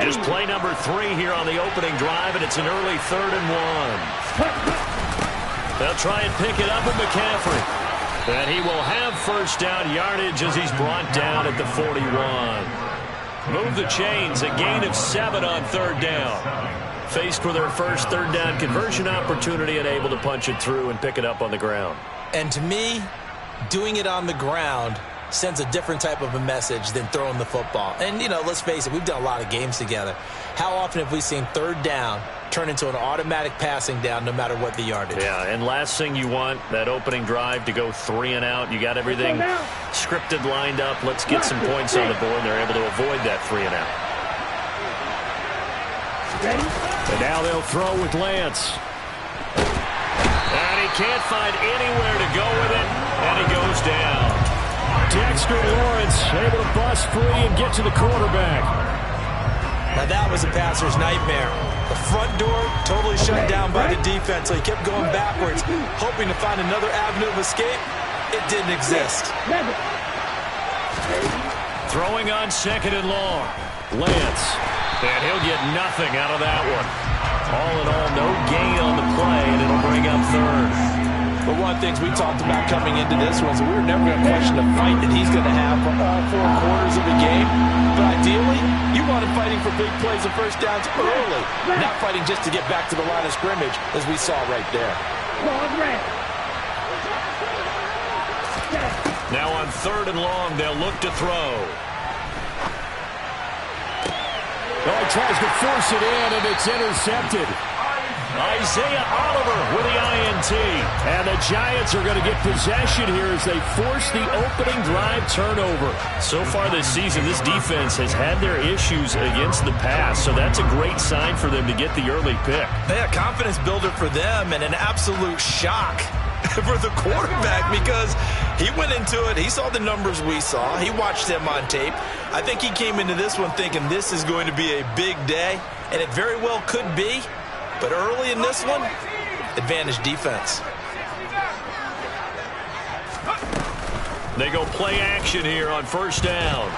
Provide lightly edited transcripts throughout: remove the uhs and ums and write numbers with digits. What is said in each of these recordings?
Just play number 3 here on the opening drive, and it's an early 3rd and 1. They'll try and pick it up with McCaffrey. And he will have first down yardage as he's brought down at the 41. Move the chains, a gain of 7 on 3rd down. Faced with their first 3rd down conversion opportunity and able to punch it through and pick it up on the ground. And to me, doing it on the ground sends a different type of a message than throwing the football. And, you know, let's face it, we've done a lot of games together. How often have we seen 3rd down turn into an automatic passing down no matter what the yardage? Yeah, and last thing you want, that opening drive to go 3 and out. You got everything scripted, lined up. Let's get some points on the board. They're able to avoid that 3 and out. And now they'll throw with Lance. And he can't find anywhere to go with it, and he goes down. Dexter Lawrence able to bust free and get to the quarterback. Now that was a passer's nightmare. The front door totally shut down by the defense, so he kept going backwards, hoping to find another avenue of escape. It didn't exist. Throwing on 2nd and long. Lance. And he'll get nothing out of that one. All in all, no gain on the play, and it'll bring up 3rd. But one of the things we talked about coming into this was we were never going to question the fight that he's going to have for all 4 quarters of the game. But ideally, you want him fighting for big plays and first downs early, not fighting just to get back to the line of scrimmage, as we saw right there. Now on 3rd and long, they'll look to throw. Oh, he tries to force it in, and it's intercepted. Isaiah Oliver with the INT. And the Giants are going to get possession here as they force the opening drive turnover. So far this season, this defense has had their issues against the pass, so that's a great sign for them to get the early pick. Yeah, confidence builder for them and an absolute shock for the quarterback because he went into it. He saw the numbers we saw. He watched them on tape. I think he came into this one thinking this is going to be a big day, and it very well could be. But early in this one, advantage defense. They go play action here on 1st down.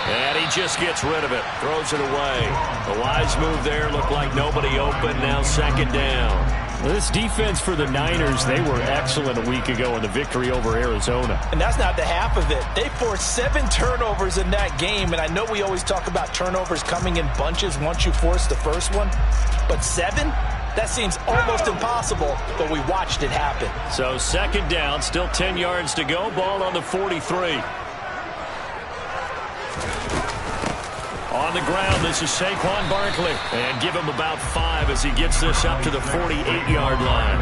And he just gets rid of it. Throws it away. A wise move there. Looked like nobody open. Now 2nd down. This defense for the Niners, they were excellent a week ago in the victory over Arizona. And that's not the half of it. They forced 7 turnovers in that game, and I know we always talk about turnovers coming in bunches once you force the first one, but 7? That seems almost impossible, but we watched it happen. So 2nd down, still 10 yards to go. Ball on the 43. On the ground, this is Saquon Barkley. And give him about 5 as he gets this up to the 48-yard line.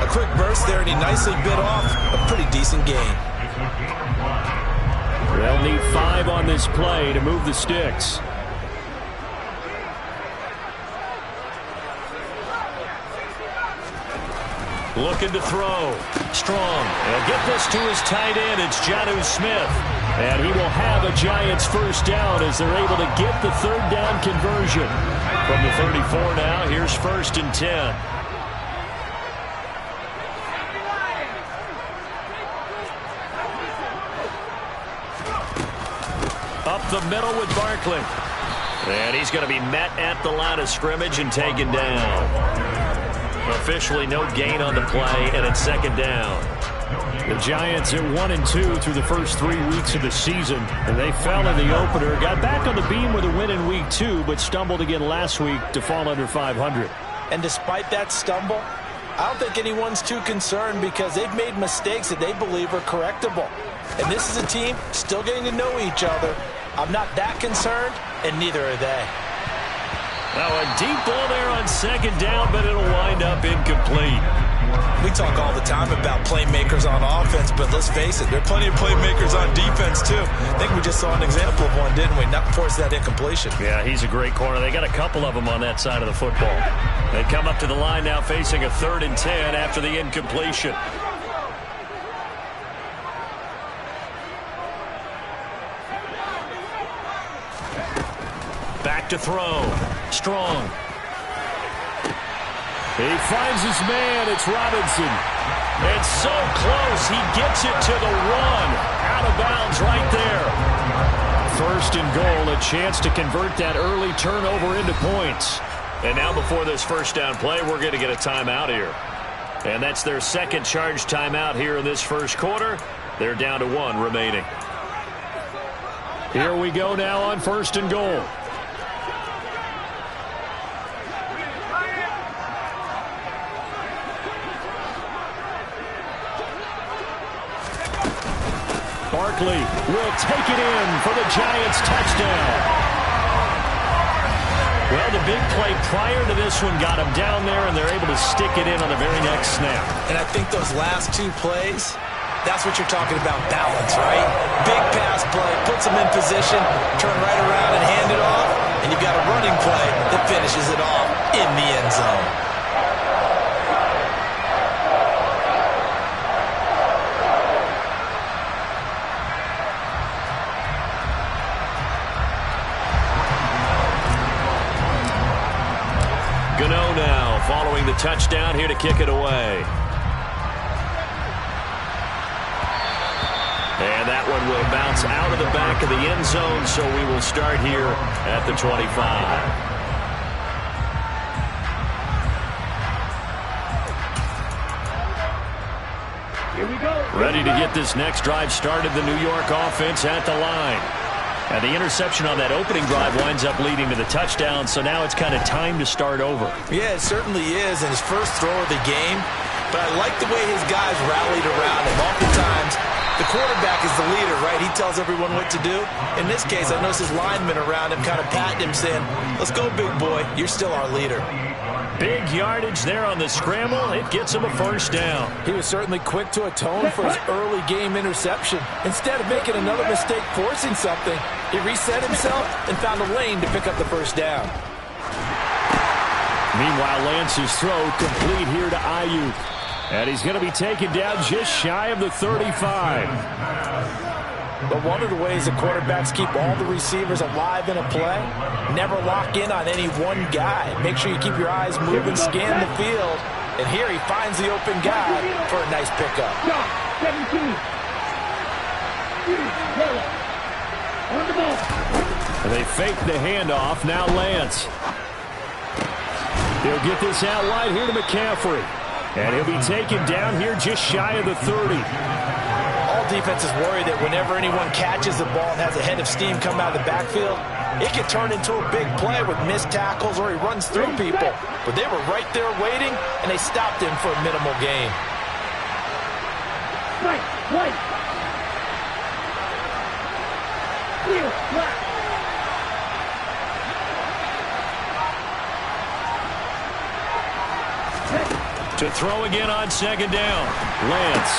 A quick burst there, and he nicely bit off a pretty decent gain. They'll need 5 on this play to move the sticks. Looking to throw. Strong. He'll get this to his tight end. It's Jonnu Smith. And he will have a Giants first down as they're able to get the 3rd down conversion. From the 34 now, here's 1st and 10. Up the middle with Barkley. And he's going to be met at the line of scrimmage and taken down. Officially no gain on the play, and it's 2nd down. The Giants at 1-2 through the first 3 weeks of the season, and they fell in the opener. Got back on the beam with a win in week 2, but stumbled again last week to fall under 500. And despite that stumble, I don't think anyone's too concerned because they've made mistakes that they believe are correctable. And this is a team still getting to know each other. I'm not that concerned, and neither are they. Now a deep ball there on 2nd down, but it'll wind up incomplete. We talk all the time about playmakers on offense, but let's face it, there are plenty of playmakers on defense, too. I think we just saw an example of one, didn't we? Not force that incompletion. Yeah, he's a great corner. They got a couple of them on that side of the football. They come up to the line now facing a 3rd and 10 after the incompletion. Back to throw. Strong. He finds his man. It's Robinson. It's so close. He gets it to the 1. Out of bounds right there. First and goal, a chance to convert that early turnover into points. And now before this first down play, we're going to get a timeout here. And that's their second charge timeout here in this first quarter. They're down to 1 remaining. Here we go now on first and goal. Barkley will take it in for the Giants touchdown. Well, the big play prior to this one got him down there, and they're able to stick it in on the very next snap. And I think those last 2 plays, that's what you're talking about, balance, right? Big pass play, puts them in position, turn right around and hand it off, and you've got a running play that finishes it off in the end zone. Gano now following the touchdown here to kick it away. And that one will bounce out of the back of the end zone, so we will start here at the 25. Here we go. Ready to get this next drive started, the New York offense at the line. And the interception on that opening drive winds up leading to the touchdown, so now it's kind of time to start over. Yeah, it certainly is, and his first throw of the game. But I like the way his guys rallied around him. Oftentimes, the quarterback is the leader, right? He tells everyone what to do. In this case, I noticed his linemen around him kind of patting him, saying, "Let's go, big boy. You're still our leader." Big yardage there on the scramble. It gets him a first down. He was certainly quick to atone for his early game interception. Instead of making another mistake forcing something, he reset himself and found a lane to pick up the first down. Meanwhile, Lance's throw complete here to Ayuk. And he's going to be taken down just shy of the 35. But one of the ways the quarterbacks keep all the receivers alive in a play, never lock in on any one guy. Make sure you keep your eyes moving, scan the field. And here he finds the open guy for a nice pickup. And they fake the handoff. Now Lance. He'll get this out wide here to McCaffrey. And he'll be taken down here just shy of the 30. All defenses worry that whenever anyone catches the ball and has a head of steam come out of the backfield, it can turn into a big play with missed tackles or he runs through people. But they were right there waiting, and they stopped him for a minimal gain. To throw again on second down. Lance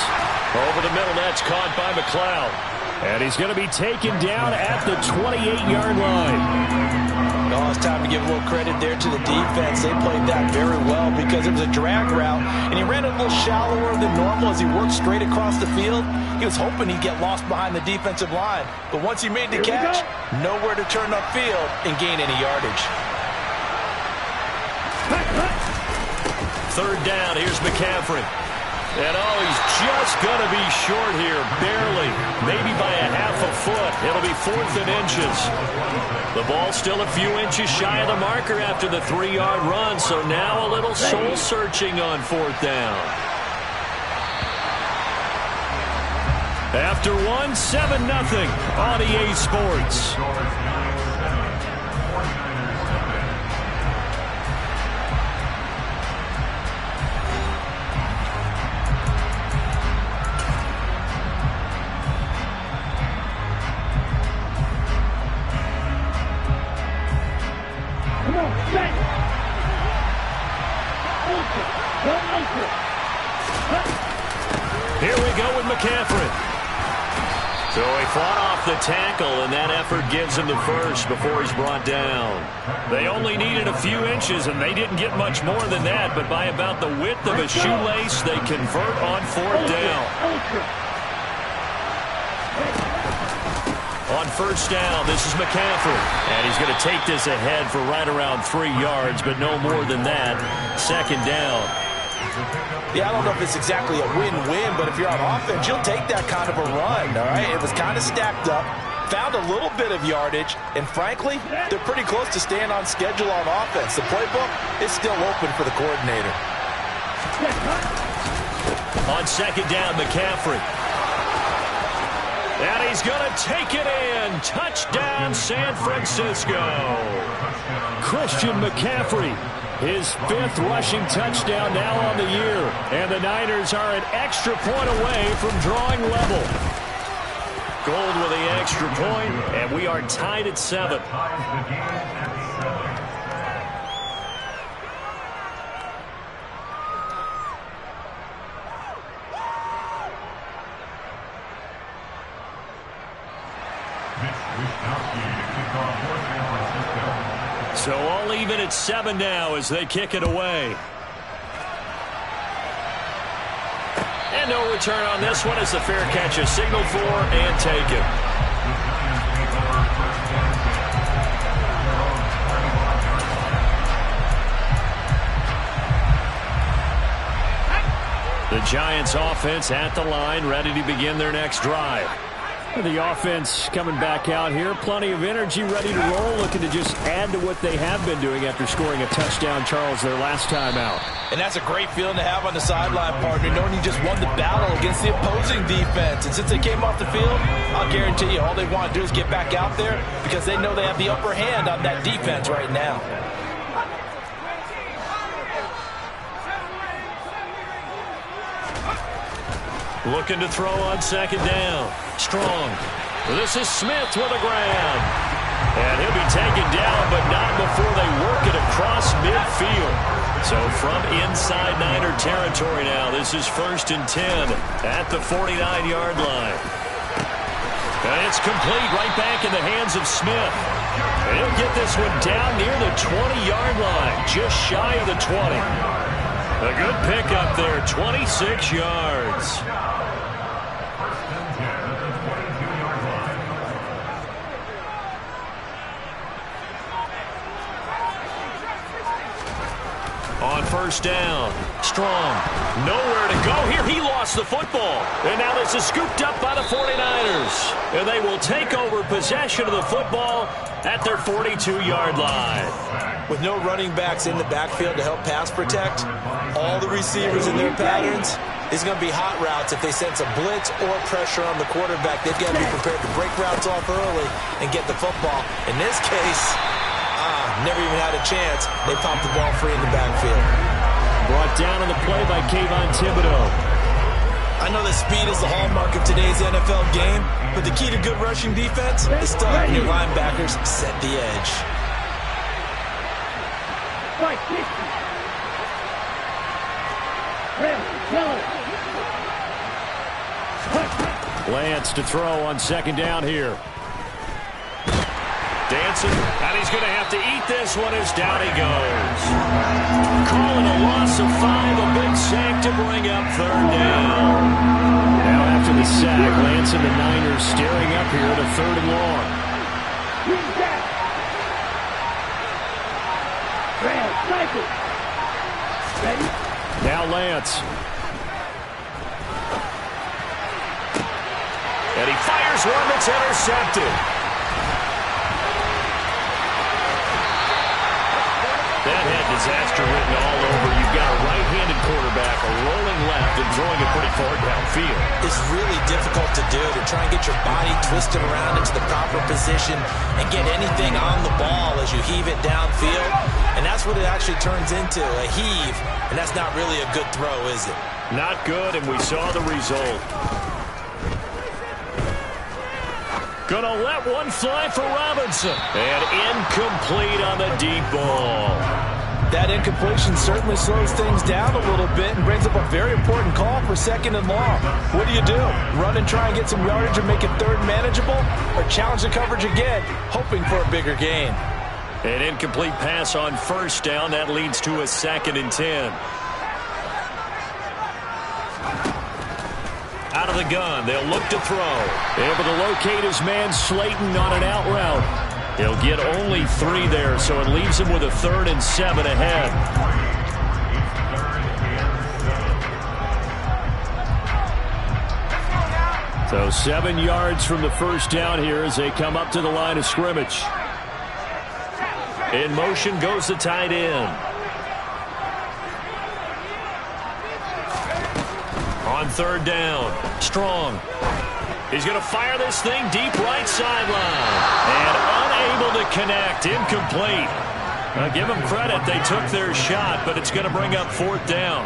over the middle. That's caught by McLeod. And he's going to be taken down at the 28-yard line. Oh, it's time to give a little credit there to the defense. They played that very well because it was a drag route, and he ran a little shallower than normal as he worked straight across the field. He was hoping he'd get lost behind the defensive line. But once he made the catch, nowhere to turn upfield and gain any yardage. Third down, here's McCaffrey. And oh, he's just going to be short here, barely. Maybe by a half a foot. It'll be 4th and inches. The ball still a few inches shy of the marker after the 3-yard run, so now a little soul-searching on 4th down. After 7-0 on EA Sports. Here we go with McCaffrey. So he fought off the tackle, and that effort gives him the first before he's brought down. They only needed a few inches, and they didn't get much more than that, but by about the width of a shoelace, they convert on 4th down. On first down, this is McCaffrey. And he's going to take this ahead for right around 3 yards, but no more than that. 2nd down. Yeah, I don't know if it's exactly a win-win, but if you're on offense, you'll take that kind of a run, all right? It was kind of stacked up. found a little bit of yardage, and frankly, they're pretty close to staying on schedule on offense. The playbook is still open for the coordinator. On second down, McCaffrey. And he's going to take it in. Touchdown, San Francisco. Christian McCaffrey, his 5th rushing touchdown now on the year. And the Niners are an extra point away from drawing level. Gold with the extra point, and we are tied at 7. So all even at 7 now as they kick it away. And no return on this one as the fair catch is signaled for and taken. The Giants offense at the line, ready to begin their next drive. The offense coming back out here. Plenty of energy, ready to roll, looking to just add to what they have been doing after scoring a touchdown, Charles, their last time out. And that's a great feeling to have on the sideline, partner, knowing you just won the battle against the opposing defense. And since they came off the field, I'll guarantee you all they want to do is get back out there because they know they have the upper hand on that defense right now. Looking to throw on second down. Strong. This is Smith with a grab. And he'll be taken down, but not before they work it across midfield. So from inside Niner territory now, this is 1st and 10 at the 49-yard line. And it's complete right back in the hands of Smith. And he'll get this one down near the 20-yard line, just shy of the 20. A good pickup there, 26 yards. On first down, Strong, nowhere to go here. He lost the football. And now this is scooped up by the 49ers. And they will take over possession of the football at their 42-yard line. With no running backs in the backfield to help pass protect, all the receivers in their patterns is going to be hot routes if they sense a blitz or pressure on the quarterback. They've got to be prepared to break routes off early and get the football. In this case, never even had a chance. They popped the ball free in the backfield. Brought down on the play by Kayvon Thibodeau. I know that speed is the hallmark of today's NFL game, but the key to good rushing defense is still having your linebackers set the edge. Lance to throw on second down here. Dancing, and he's going to have to eat this one as down he goes. Calling a loss of 5, a big sack to bring up 3rd down. Now after the sack, Lance and the Niners staring up here at a 3rd and long. Now Lance. And he fires one that's intercepted. That had disaster written all over. You've got a right-handed quarterback, a rolling left, and throwing it pretty far downfield. It's really difficult to do, to try and get your body twisted around into the proper position and get anything on the ball as you heave it downfield. And that's what it actually turns into, a heave. And that's not really a good throw, is it? Not good, and we saw the result. Gonna let one fly for Robinson. And incomplete on the deep ball. That incompletion certainly slows things down a little bit and brings up a very important call for 2nd and long. What do? Run and try and get some yardage and make it 3rd manageable? Or challenge the coverage again, hoping for a bigger gain? An incomplete pass on 1st down. That leads to a 2nd and 10. Out of the gun, they'll look to throw. Able to locate his man Slayton on an out route. He'll get only 3 there, so it leaves him with a 3rd and 7 ahead. So 7 yards from the first down here as they come up to the line of scrimmage. In motion goes the tight end. On third down, Strong. He's going to fire this thing deep right sideline. And unable to connect, incomplete. Give them credit, they took their shot, but it's going to bring up fourth down.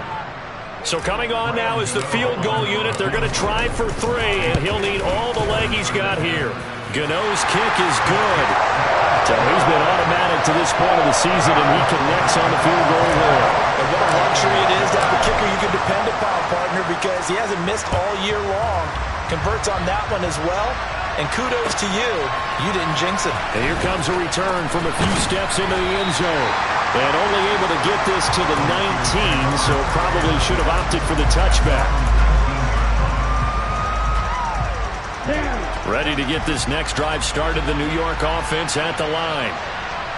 So coming on now is the field goal unit. They're going to try for 3, and he'll need all the leg he's got here. Gano's kick is good. So he's been automatic to this point of the season, and he connects on the field goal there. And what a luxury it is to have a kicker you can depend upon, partner, because he hasn't missed all year long. Converts on that one as well. And kudos to you. You didn't jinx it. And here comes a return from a few steps into the end zone. And only able to get this to the 19, so probably should have opted for the touchback. Ready to get this next drive started, the New York offense at the line.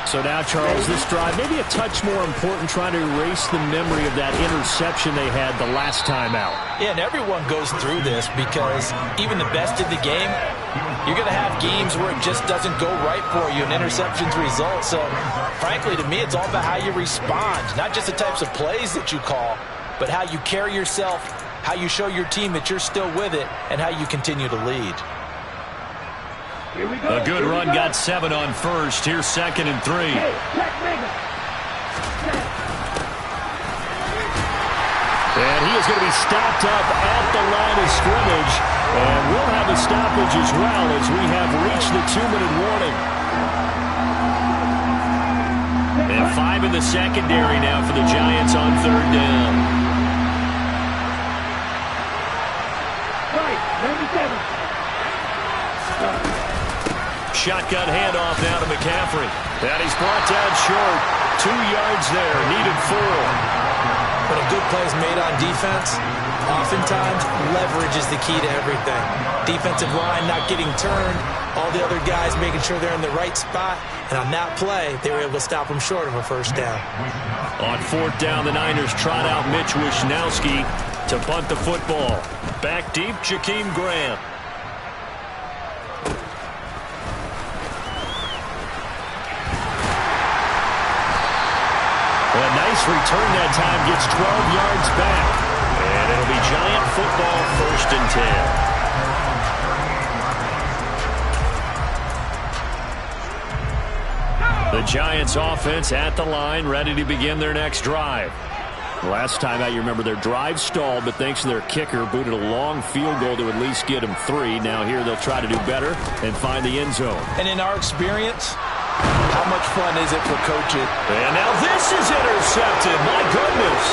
So now, Charles, this drive maybe a touch more important, trying to erase the memory of that interception they had the last time out. Yeah, and everyone goes through this because even the best in the game, you're going to have games where it just doesn't go right for you and interceptions result. So, frankly, to me, it's all about how you respond, not just the types of plays that you call, but how you carry yourself, how you show your team that you're still with it, and how you continue to lead. A good run got 7 on first. Here's 2nd and 3. And he is going to be stopped up at the line of scrimmage. And we'll have a stoppage as well as we have reached the 2-minute warning. And 5 in the secondary now for the Giants on third down. Right, 97. Shotgun handoff now to McCaffrey. And he's brought down short. 2 yards there, needed 4. When a good play is made on defense, oftentimes leverage is the key to everything. Defensive line not getting turned, all the other guys making sure they're in the right spot, and on that play, they were able to stop them short of a first down. On fourth down, the Niners trot out Mitch Wishnowski to punt the football. Back deep, Jakeem Grant. A nice return that time, gets 12 yards back. And it'll be Giant football, 1st and 10. The Giants offense at the line, ready to begin their next drive. Last time out, you remember their drive stalled, but thanks to their kicker, booted a long field goal to at least get them 3. Now here they'll try to do better and find the end zone. And in our experience, how much fun is it for coaches? And now this is intercepted. My goodness.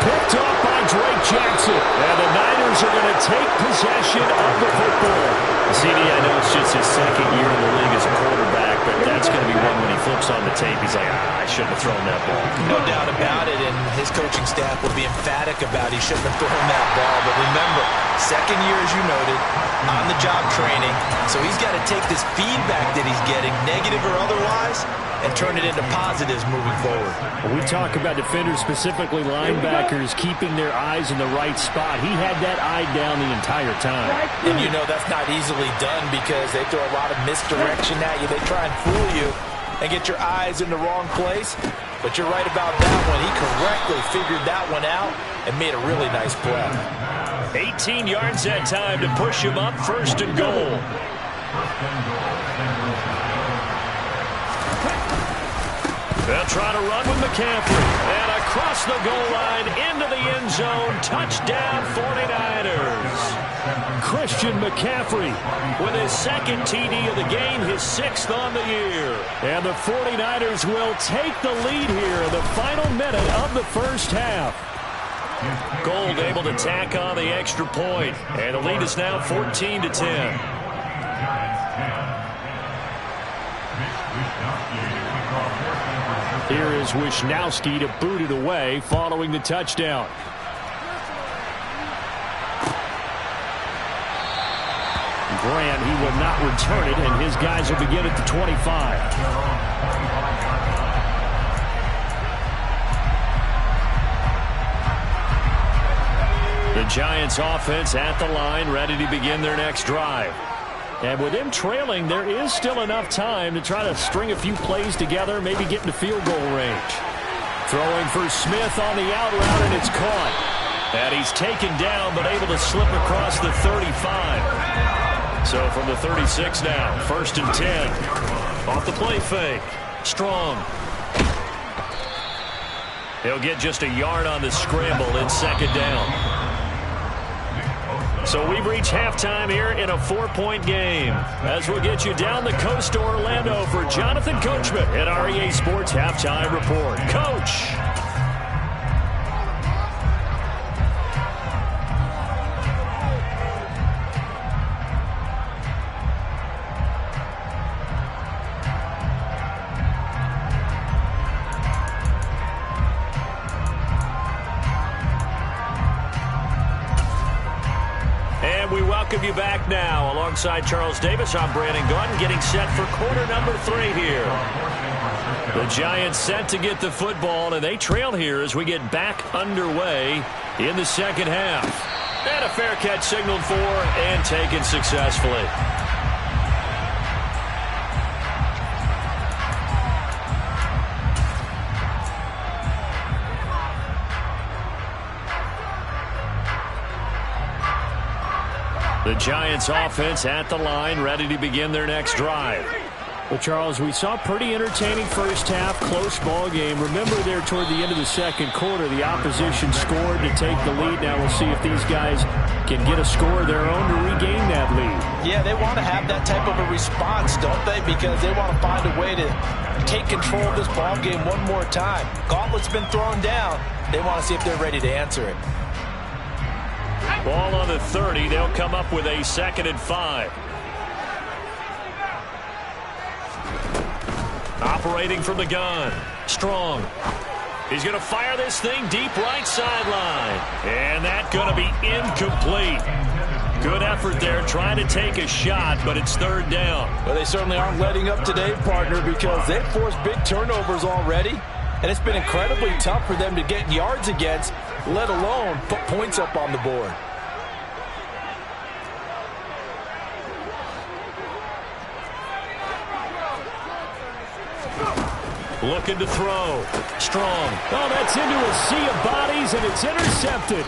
Picked off by Drake Jackson. And the Niners are going to take possession of the football. CD, I know it's just his 2nd year in the league as a quarterback, but that's going to be one when he flips on the tape. He's like, I shouldn't have thrown that ball. No doubt about it, and his coaching staff will be emphatic about he shouldn't have thrown that ball. But remember, 2nd year, as you noted, on-the-job training. So he's got to take this feedback that he's getting, negative or otherwise, and turn it into positives moving forward. When we talk about defenders, specifically linebackers, keeping their eyes in the right spot, he had that eye down the entire time. And you know that's not easily done because they throw a lot of misdirection at you. They try and fool you and get your eyes in the wrong place. But you're right about that one. He correctly figured that one out and made a really nice play. 18 yards that time to push him up, 1st and goal. They'll try to run with McCaffrey. And across the goal line, into the end zone. Touchdown, 49ers. Christian McCaffrey with his 2nd TD of the game, his 6th on the year. And the 49ers will take the lead here in the final minute of the first half. Gold able to tack on the extra point. And the lead is now 14-10. Here is Wishnowski to boot it away following the touchdown. Grant, he will not return it, and his guys will begin at the 25. The Giants offense at the line, ready to begin their next drive. And with them trailing, there is still enough time to try to string a few plays together, maybe get into field goal range. Throwing for Smith on the out route, and it's caught. And he's taken down, but able to slip across the 35. So from the 36 now, 1st and 10. Off the play fake. Strong. He'll get just a yard on the scramble in 2nd down. So we've reached halftime here in a 4-point game. As we'll get you down the coast to Orlando for Jonathan Coachman at our EA Sports Halftime Report. Coach! We welcome you back now. Alongside Charles Davis, I'm Brandon Gaudin, getting set for quarter number 3 here. The Giants set to get the football, and they trail here as we get back underway in the 2nd half. And a fair catch signaled for and taken successfully. The Giants offense at the line, ready to begin their next drive. Well, Charles, we saw a pretty entertaining first half, close ball game. Remember there toward the end of the 2nd quarter, the opposition scored to take the lead. Now we'll see if these guys can get a score of their own to regain that lead. Yeah, they want to have that type of a response, don't they? Because they want to find a way to take control of this ball game one more time. Gauntlet's been thrown down. They want to see if they're ready to answer it. Ball on the 30. They'll come up with a 2nd and 5. Operating from the gun. Strong. He's going to fire this thing deep right sideline. And that's going to be incomplete. Good effort there trying to take a shot, but it's 3rd down. Well, they certainly aren't letting up today, partner, because they've forced big turnovers already. And it's been incredibly tough for them to get yards against, let alone put points up on the board. Looking to throw. Strong. Oh, that's into a sea of bodies, and it's intercepted.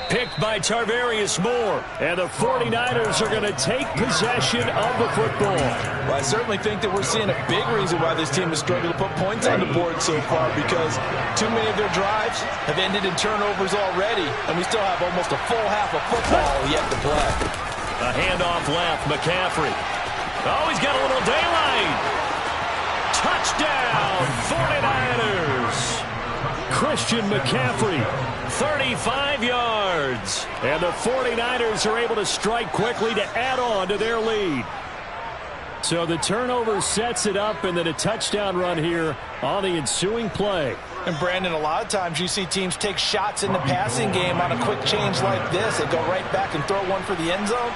Picked by Tarvarius Moore. And the 49ers are going to take possession of the football. Well, I certainly think that we're seeing a big reason why this team has struggled to put points on the board so far, because too many of their drives have ended in turnovers already, and we still have almost a full half of football yet to play. A handoff left. McCaffrey. Oh, he's got a little daylight. Touchdown, 49ers. Christian McCaffrey, 35 yards. And the 49ers are able to strike quickly to add on to their lead. So the turnover sets it up, and then a touchdown run here on the ensuing play. And, Brandon, a lot of times you see teams take shots in the passing game on a quick change like this. They go right back and throw one for the end zone.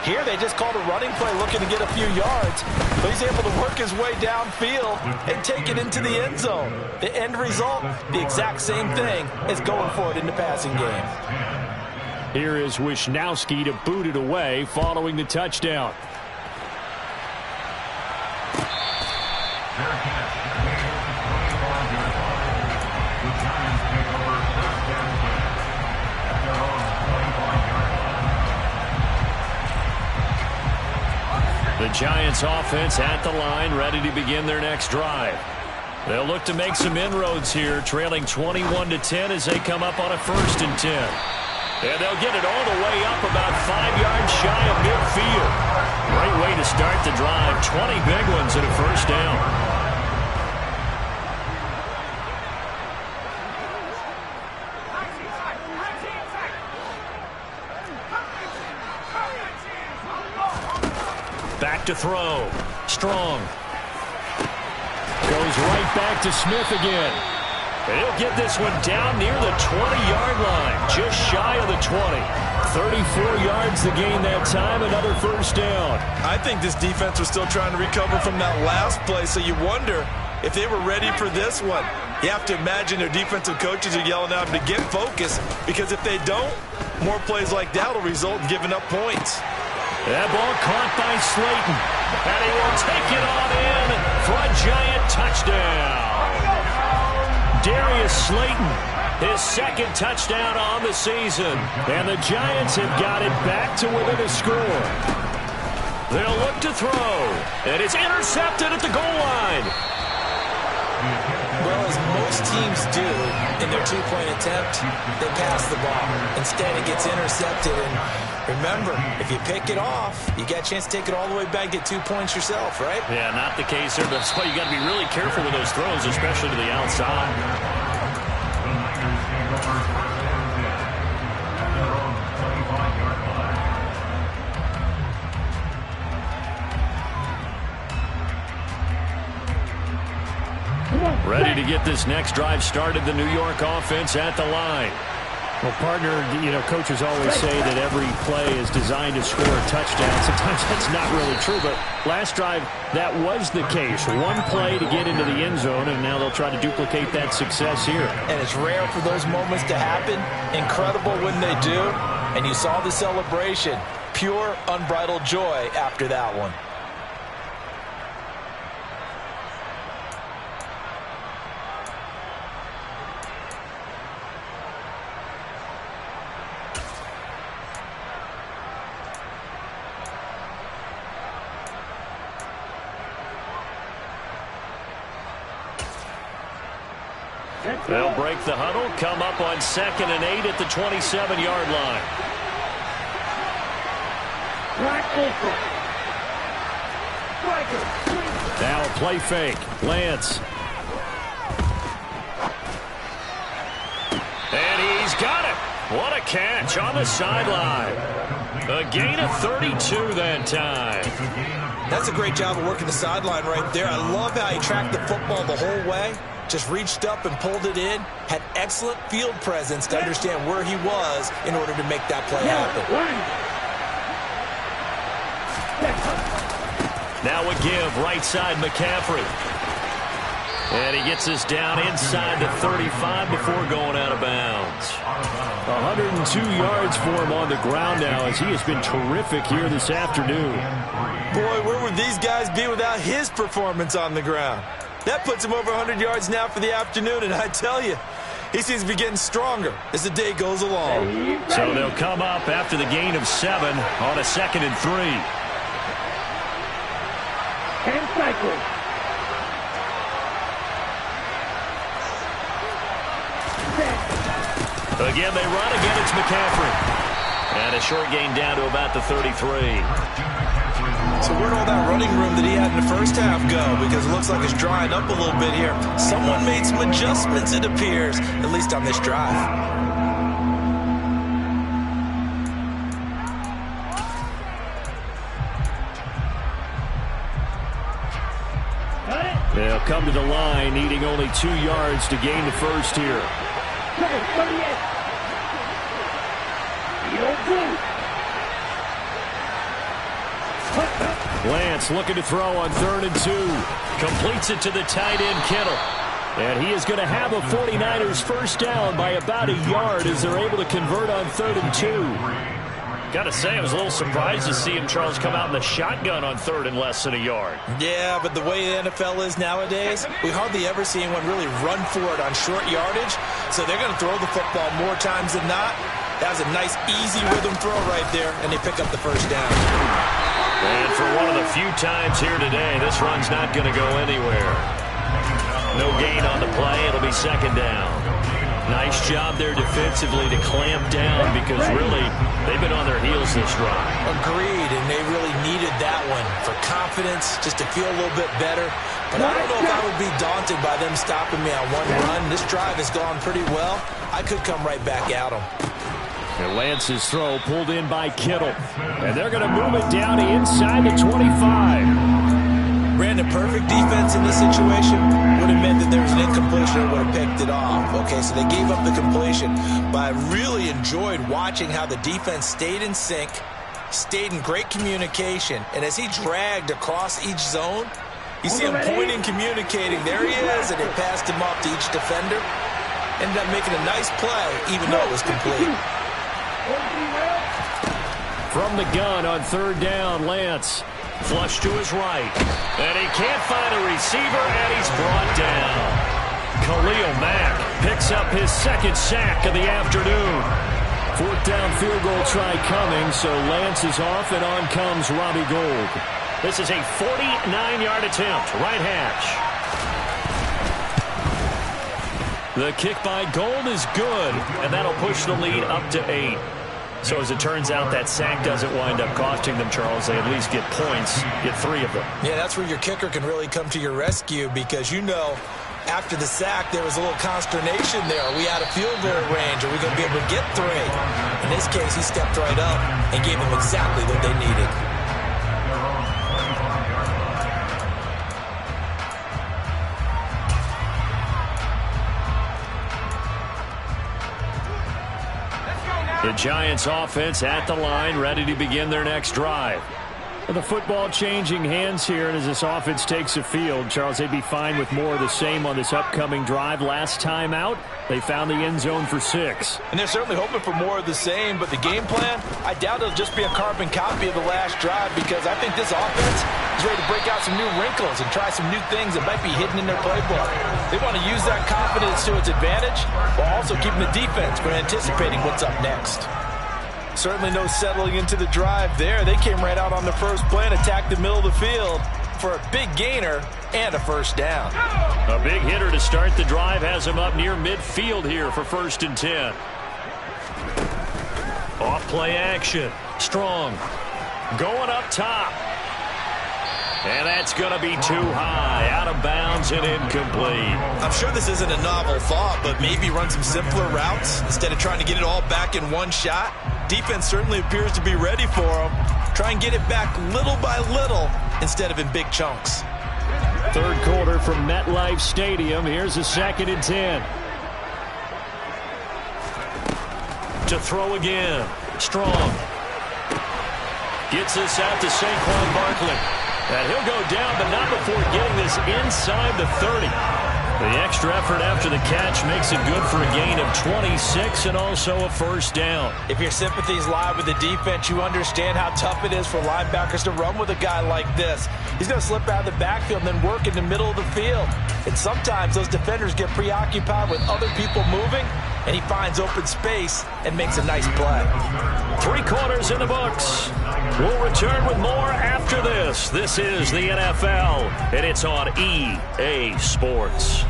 Here they just called a running play looking to get a few yards. But he's able to work his way downfield and take it into the end zone. The end result, the exact same thing as going for it in the passing game. Here is Wisnowski to boot it away following the touchdown. The Giants offense at the line, ready to begin their next drive. They'll look to make some inroads here, trailing 21-10 as they come up on a 1st and 10. And they'll get it all the way up about 5 yards shy of midfield. Great way to start the drive. 20 big ones and a 1st down. Back to throw. Strong. Goes right back to Smith again. And he'll get this one down near the 20-yard line. Just shy of the 20. 34 yards to gain that time. Another 1st down. I think this defense was still trying to recover from that last play, so you wonder if they were ready for this one. You have to imagine their defensive coaches are yelling at them to get focused, because if they don't, more plays like that will result in giving up points. That ball caught by Slayton. And he will take it on in for a Giant touchdown. Darius Slayton, his second touchdown on the season. And the Giants have got it back to within a score. They'll look to throw. And it's intercepted at the goal line. Well, as most teams do in their two-point attempt, they pass the ball. Instead, it gets intercepted. And remember, if you pick it off, you got a chance to take it all the way back, get 2 points yourself, right? Yeah, not the case here. That's why you got to be really careful with those throws, especially to the outside. Ready to get this next drive started, the New York offense at the line. Well, partner, coaches always say that every play is designed to score a touchdown. Sometimes that's not really true, but last drive, that was the case. One play to get into the end zone, and now they'll try to duplicate that success here. And it's rare for those moments to happen. Incredible when they do. And you saw the celebration. Pure, unbridled joy after that one. They'll break the huddle, come up on 2nd and 8 at the 27-yard line. Now a play fake. Lance. And he's got it. What a catch on the sideline. A gain of 32 that time. That's a great job of working the sideline right there. I love how he tracked the football the whole way. Just reached up and pulled it in. Had excellent field presence to understand where he was in order to make that play happen. Now a give, right side McCaffrey. And he gets us down inside the 35 before going out of bounds. 102 yards for him on the ground now as he has been terrific here this afternoon. Boy, where would these guys be without his performance on the ground? That puts him over 100 yards now for the afternoon, and I tell you, he seems to be getting stronger as the day goes along. So they'll come up after the gain of 7 on a 2nd and 3. And cycle. Again, they run. Again, it's McCaffrey. And a short gain down to about the 33. So where'd all that running room that he had in the first half go? Because it looks like it's drying up a little bit here. Someone made some adjustments, it appears, at least on this drive. They'll come to the line, needing only 2 yards to gain the first here. Lance looking to throw on 3rd and 2. Completes it to the tight end, Kittle. And he is going to have a 49ers first down by about a yard as they're able to convert on 3rd and 2. Got to say, I was a little surprised to see him, Charles, come out in the shotgun on 3rd and less than a yard. Yeah, but the way the NFL is nowadays, we hardly ever see anyone really run for it on short yardage. So they're going to throw the football more times than not. That was a nice, easy rhythm throw right there, and they pick up the first down. And for one of the few times here today, this run's not going to go anywhere. No gain on the play. It'll be 2nd down. Nice job there defensively to clamp down because really they've been on their heels this drive. Agreed, and they really needed that one for confidence, just to feel a little bit better. But I don't know if I would be daunted by them stopping me on one run. This drive has gone pretty well. I could come right back at them. And Lance's throw pulled in by Kittle. And they're going to move it down to inside the 25. Brandon, perfect defense in this situation would have meant that there was an incompletion and would have picked it off. Okay, so they gave up the completion. But I really enjoyed watching how the defense stayed in sync, stayed in great communication. And as he dragged across each zone, you see him pointing, communicating. There he is, and they passed him off to each defender. Ended up making a nice play, even though it was complete. From the gun on third down, Lance. Flush to his right. And he can't find a receiver, and he's brought down. Khalil Mack picks up his second sack of the afternoon. Fourth down field goal try coming, so Lance is off, and on comes Robbie Gould. This is a 49-yard attempt, right hash. The kick by Gould is good, and that'll push the lead up to 8. So as it turns out, that sack doesn't wind up costing them, Charles. They at least get points, get 3 of them. Yeah, that's where your kicker can really come to your rescue because, after the sack, there was a little consternation there. Are we out of field goal range? Are we going to be able to get 3? In this case, he stepped right up and gave them exactly what they needed. The Giants offense at the line, ready to begin their next drive. The football changing hands here, and as this offense takes the field, Charles, they'd be fine with more of the same on this upcoming drive. Last time out, they found the end zone for 6. And they're certainly hoping for more of the same, but the game plan, I doubt it'll just be a carbon copy of the last drive because I think this offense is ready to break out some new wrinkles and try some new things that might be hidden in their playbook. They want to use that confidence to its advantage while also keeping the defense from anticipating what's up next. Certainly no settling into the drive there. They came right out on the first play and attacked the middle of the field for a big gainer and a first down. A big hitter to start the drive has him up near midfield here for 1st and 10. Off play action. Strong. Going up top. And that's going to be too high. Out of bounds and incomplete. I'm sure this isn't a novel thought, but maybe run some simpler routes instead of trying to get it all back in one shot. Defense certainly appears to be ready for him. Try and get it back little by little instead of in big chunks. Third quarter from MetLife Stadium. Here's a 2nd and 10. To throw again. Strong. Gets this out to Saquon Barkley. And he'll go down, but not before getting this inside the 30. The extra effort after the catch makes it good for a gain of 26 and also a first down. If your sympathies lie with the defense, you understand how tough it is for linebackers to run with a guy like this. He's going to slip out of the backfield and then work in the middle of the field. And sometimes those defenders get preoccupied with other people moving, and he finds open space and makes a nice play. 3 quarters in the books. We'll return with more after this. This is the NFL, and it's on EA Sports.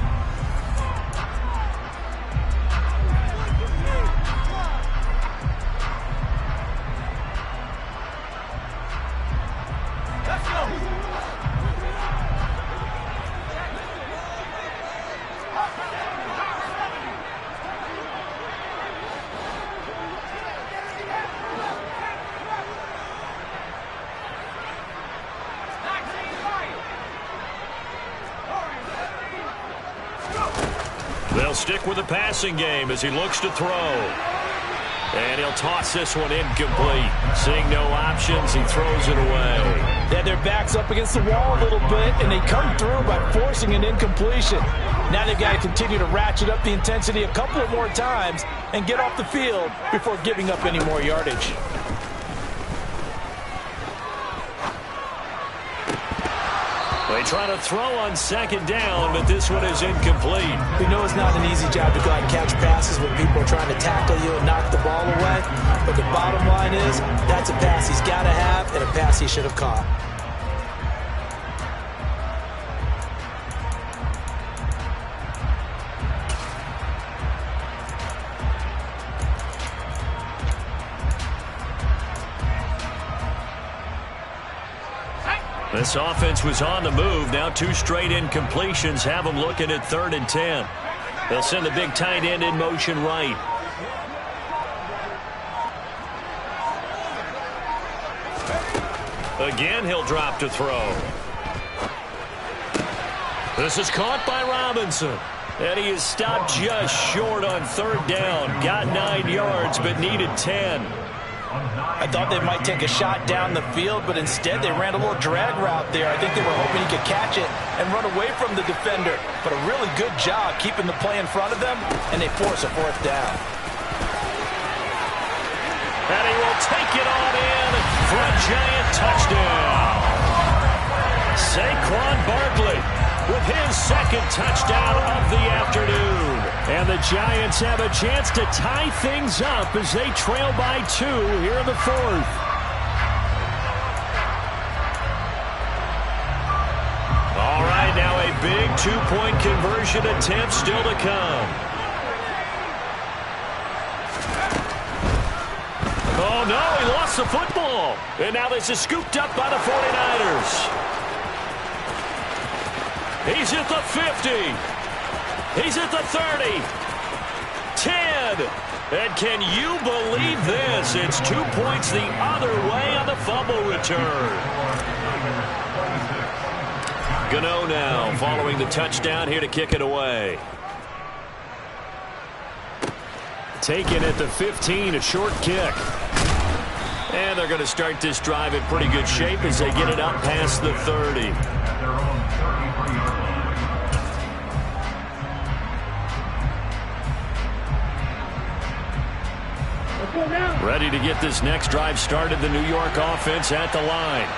They'll stick with the passing game as he looks to throw. And he'll toss this one incomplete. Seeing no options, he throws it away. Yeah, their back's up against the wall a little bit, and they come through by forcing an incompletion. Now they've got to continue to ratchet up the intensity a couple of more times and get off the field before giving up any more yardage. They try to throw on 2nd down, but this one is incomplete. We know it's not an easy job to go out and catch passes when people are trying to tackle you and knock the ball away. But the bottom line is, that's a pass he's got to have and a pass he should have caught. This offense was on the move. Now 2 straight incompletions have them looking at 3rd and 10. They'll send the big tight end in motion right. Again, he'll drop to throw. This is caught by Robinson. And he is stopped just short on 3rd down. Got 9 yards, but needed 10. I thought they might take a shot down the field, but instead they ran a little drag route there. I think they were hoping he could catch it and run away from the defender. But a really good job keeping the play in front of them, and they force a 4th down. And he will take it on in, for a giant touchdown. Saquon Barkley with his second touchdown of the afternoon. And the Giants have a chance to tie things up as they trail by 2 here in the 4th. All right, now a big 2-point conversion attempt still to come. Oh, no, he lost the football. And now this is scooped up by the 49ers. He's at the 50. He's at the 30. 10. And can you believe this? It's 2 points the other way on the fumble return. Gano now following the touchdown here to kick it away. Taken at the 15, a short kick. And they're going to start this drive in pretty good shape as they get it up past the 30. Ready to get this next drive started, the New York offense at the line.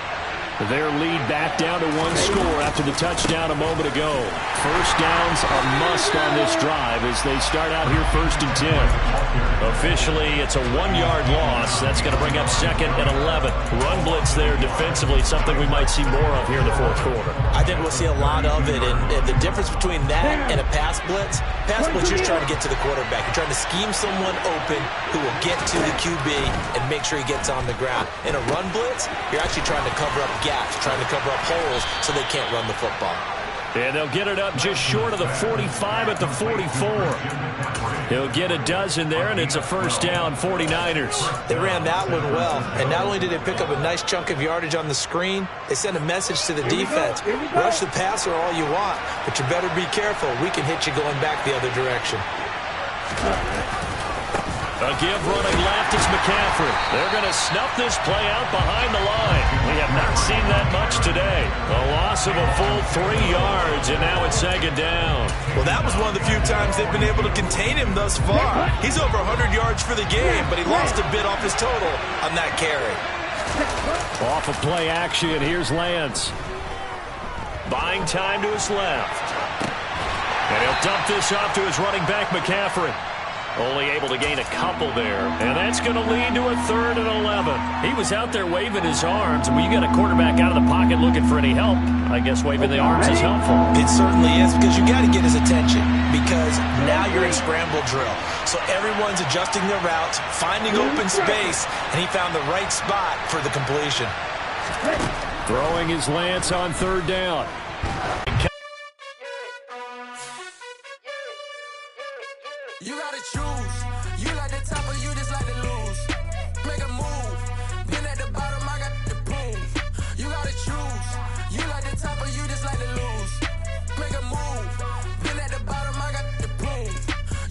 Their lead back down to 1 score after the touchdown a moment ago. First downs a must on this drive as they start out here 1st and 10. Officially, it's a 1-yard loss. That's going to bring up 2nd and 11. Run blitz there defensively, something we might see more of here in the 4th quarter. I think we'll see a lot of it, and the difference between that and a pass blitz, you're just trying to get to the quarterback. You're trying to scheme someone open who will get to the QB and make sure he gets on the ground. In a run blitz, you're actually trying to cover up gaps, trying to cover up holes so they can't run the football. And they'll get it up just short of the 45 at the 44. He'll get a dozen there, and it's a first down, 49ers. They ran that one well, and not only did they pick up a nice chunk of yardage on the screen, they sent a message to the defense. Rush the passer all you want, but you better be careful. We can hit you going back the other direction. A give running left is McCaffrey. They're going to snuff this play out behind the line. We have not seen that much today. A loss of a full 3 yards, and now it's 2nd down. Well, that was one of the few times they've been able to contain him thus far. He's over 100 yards for the game, but he lost a bit off his total on that carry. Off of play action, here's Lance. Buying time to his left. And he'll dump this off to his running back, McCaffrey. Only able to gain a couple there. And that's going to lead to a 3rd and 11. He was out there waving his arms. When you got a quarterback out of the pocket looking for any help, I guess waving the arms is helpful. It certainly is, because you got to get his attention, because now you're in scramble drill. So everyone's adjusting their routes, finding open space, and he found the right spot for the completion. Throwing his Lance on 3rd down. You gotta choose. You like the top or you just like to lose. Make a move. Been at the bottom, I got the boom. You gotta choose. You like the top or you just like to lose. Make a move. Been at the bottom, I got the boom.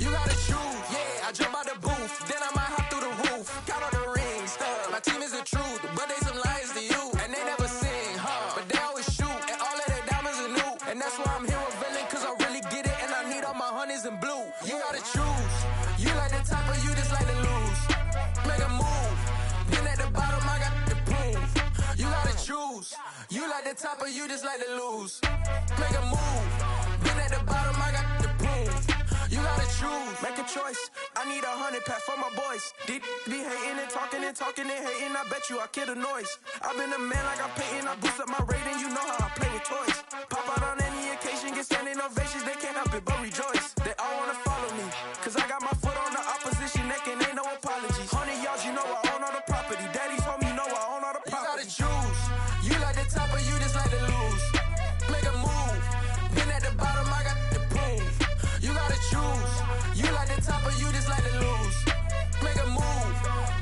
You gotta choose. Yeah, I jump out the booth. Then I might hop through the roof. Count on the rings. My team is the truth, but they some liars to you. And they never sing, but they always shoot. And all of their diamonds are new. And that's why I'm here with villain, cause I really get it. And I need all my honeys in blue. You gotta choose. You like the top or you just like to lose. Make a move. Been at the bottom, I got the boom. You gotta choose. You like the top or you just like to lose. Make a move. Been at the bottom, I got the boom. You gotta choose. Make a choice. I need 100 pack for my boys. Be hating and talking and hating. I bet you I kill the noise. I've been a man like I'm Peyton. I boost up my rating. You know how I play with toys. Pop out on any occasion, get standing ovations. They can't help it but rejoice. They all wanna follow me, cause I got my foot on the opposition neck and ain't no apologies. 100 yards, you know I own all the property. Daddy's home, you know I own all the property. You gotta choose. You like the top or you just like to lose. Make a move. Been at the bottom, I got the boom. You gotta choose. You like the top or you just like to lose. Make a move.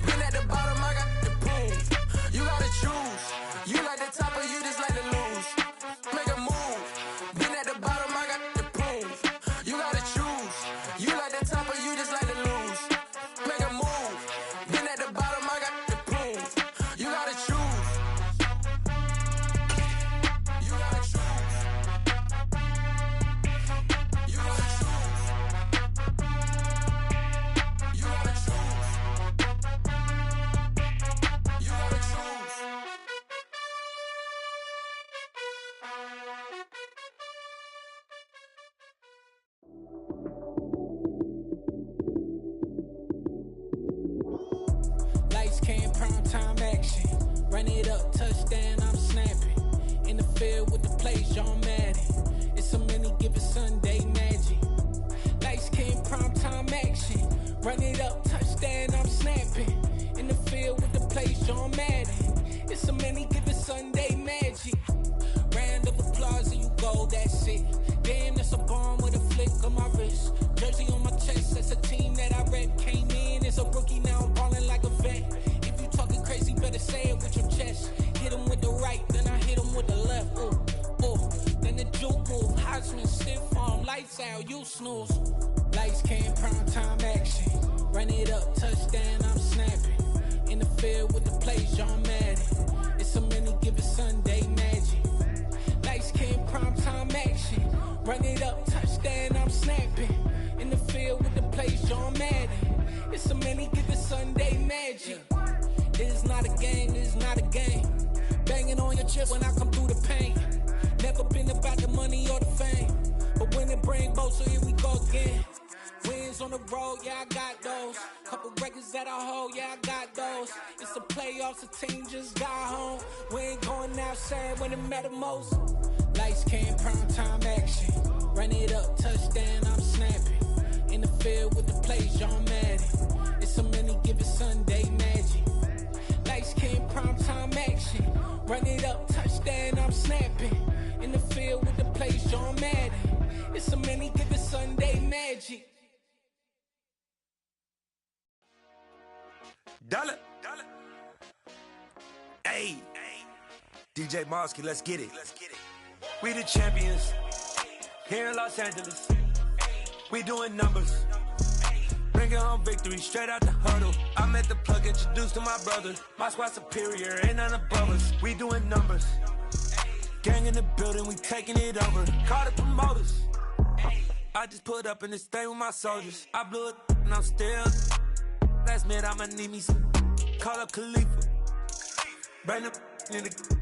Been at the bottom, I got the boom. You gotta choose. You like the top or you just like to lose. Make a move. Been at the bottom, I got the boom. You gotta choose. You like the top or you just like to lose. now, you snooze. Lights came, prime time action. Run it up, touchdown, I'm snapping. In the field with the plays, John Madden. It's a many given Sunday magic. Lights came, prime time action. Run it up, touchdown, I'm snapping. In the field with the plays, John Madden. It's a many given Sunday magic. It's not a game, it's not a game. Banging on your chest when I come through the pain. Never been about the money or the fame. But when it bring both, so here we go again. Wins on the road, yeah, I got those. Couple records that I hold, yeah, I got those. It's the playoffs, the team just got home. We ain't going outside when it matter most. Lights came, prime time action. Run it up, touchdown, I'm snapping. In the field with the plays, John Madden. It's a many given Sunday magic. Lights came, prime time action. Run it up, touchdown, I'm snapping. In the field with the plays, John Madden. It's a many given Sunday magic. Dollar. Hey. DJ Mosky, let's get it. We the champions here in Los Angeles. We doing numbers. Bringing home victory straight out the huddle. I met the plug, introduced to my brother. My squad superior, ain't none above us. We doing numbers. Gang in the building, we taking it over. Call the promoters. I just put up in this thing with my soldiers. I blew it and I'm still. Last minute I'ma need me some. Call up Khalifa. Bring them in the